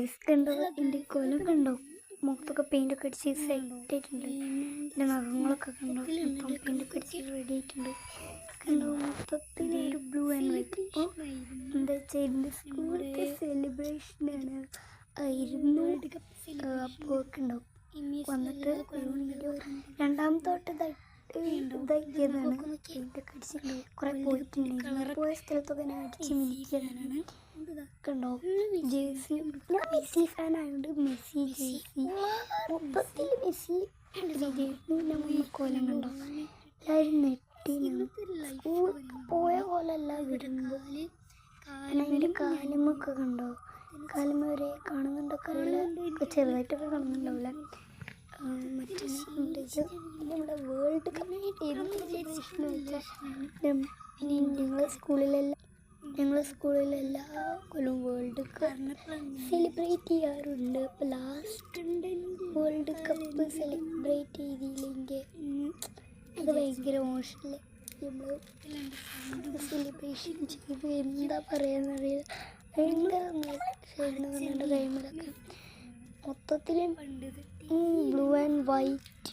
Guys കണ്ടോ എൻ്റെ കൊലം കണ്ടോ മുഖത്തൊക്കെ പെയിൻ്റൊക്കെ അടിച്ച് സെറ്റ് ആയിട്ടുണ്ട്. എൻ്റെ നഖങ്ങളൊക്കെ കണ്ടോ മൊത്തം പെയിൻ്റൊക്കെ അടിച്ച് റെഡി ആയിട്ടുണ്ട്. കണ്ടോ മൊത്തത്തിൽ ഒരു ബ്ലൂ ആൻഡ് വൈറ്റ്. അപ്പോൾ എന്താ വെച്ചാൽ എൻ്റെ സ്കൂളിലത്തെ സെലിബ്രേഷനാണ് ആയിരുന്നു. അപ്പോൾ കണ്ടോ വന്നിട്ട് ഒരു വീഡിയോ രണ്ടാമത്തെ തൊട്ട് ഇതാക്കിയതാണ്. പെയിൻ്റൊക്കെ അടിച്ച് കുറേ പോയിട്ടുണ്ടായിരുന്നു. പോയ സ്ഥലത്തൊക്കെ ഞാൻ അടിച്ച് മിനിക്കുന്നതാണ്. കണ്ടോ ജേഴ്സി ഞാൻ മെസ്സി ഫാൻ ആയതുകൊണ്ട് മെസ്സി ജേഴ്സി മൊത്തത്തിൽ മെസ്സി ജേഴ്സി നമ്മൾ കോലം കണ്ടോ എല്ലാവരും നെട്ടിനാണ്. സ്കൂളിൽ പോയ പോലല്ല വിടുമ്പോൾ അതിൻ്റെ കാലുമൊക്കെ കണ്ടോ കാലുമ വരെ കാണുന്നുണ്ടൊക്കെ അറിയില്ല ചെറുതായിട്ടൊക്കെ കാണുന്നുണ്ടാവില്ല. മറ്റേ നമ്മുടെ വേൾഡ് കപ്പ് ഞങ്ങളെ സ്കൂളിലെല്ലാ കൊല്ലവും വേൾഡ് കപ്പ് സെലിബ്രേറ്റ് ചെയ്യാറുണ്ട്. അപ്പോൾ ലാസ്റ്റ് വേൾഡ് കപ്പ് സെലിബ്രേറ്റ് ചെയ്തില്ലെങ്കിൽ അത് ഭയങ്കര മോശമല്ലേ. നമ്മൾ സെലിബ്രേഷൻ ചെയ്ത് എന്താ പറയാന്നറിയില്ല ഭയങ്കര കഴിയുമ്പോഴൊക്കെ മൊത്തത്തിൽ ബ്ലൂ ആൻഡ് വൈറ്റ്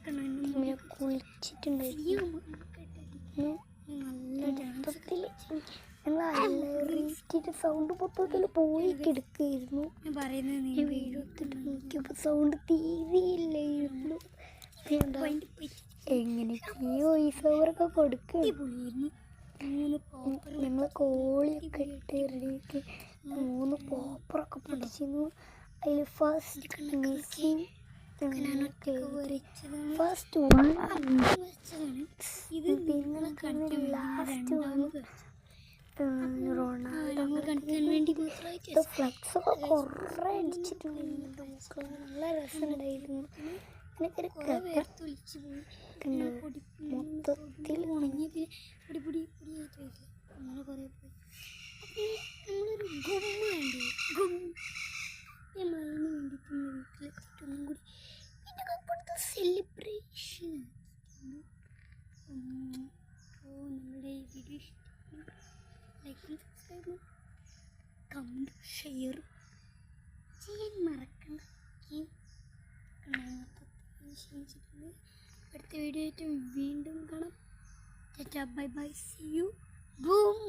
ഇങ്ങനെ കുളിച്ചിട്ടുണ്ടായിരുന്നു. നല്ല മൊത്തത്തിൽ ഞങ്ങൾ അലറിയിട്ട് സൗണ്ട് മൊത്തത്തിൽ പോയി കിടക്കുകയായിരുന്നു. വീഴത്തിട്ട് നോക്കിയപ്പോൾ സൗണ്ട് തീരെയില്ലായിരുന്നു. എങ്ങനെയൊക്കെയോ ഈ സൗറൊക്കെ കൊടുക്കുകയായിരുന്നു. ഞങ്ങൾ കോളിയൊക്കെ ഇട്ട് റെഡിയാക്കി 3 പോപ്പറൊക്കെ പിടിച്ചിരുന്നു. അതിൽ ഫസ്റ്റ് മെസ്സി ഫസ്റ്റ് പിന്നെ ലാസ്റ്റ് റൊണാൾഡോ ഫ്ലക്സൊക്കെ കുറേ അടിച്ചിട്ടുണ്ടായിരുന്നു. നല്ല രസമുണ്ടായിരുന്നു. മൊത്തത്തിൽ അങ്ങനെ കുറേ പോയി. നമ്മളൊരു അതിന് വേണ്ടിയിട്ട് വീട്ടിലെത്തിയിട്ടൊന്നും കൂടി പിന്നെ ഇപ്പോഴത്തെ സെലിബ്രേഷൻ. അപ്പോൾ നമ്മുടെ ഈ video like subscribe comment share ചെയ്യാൻ മറക്കണ്ട. ക്ഷണിച്ചിട്ടുണ്ട്. അടുത്ത വീഡിയോ ആയിട്ട് വീണ്ടും കാണാം. Bye bye, see you. Boom.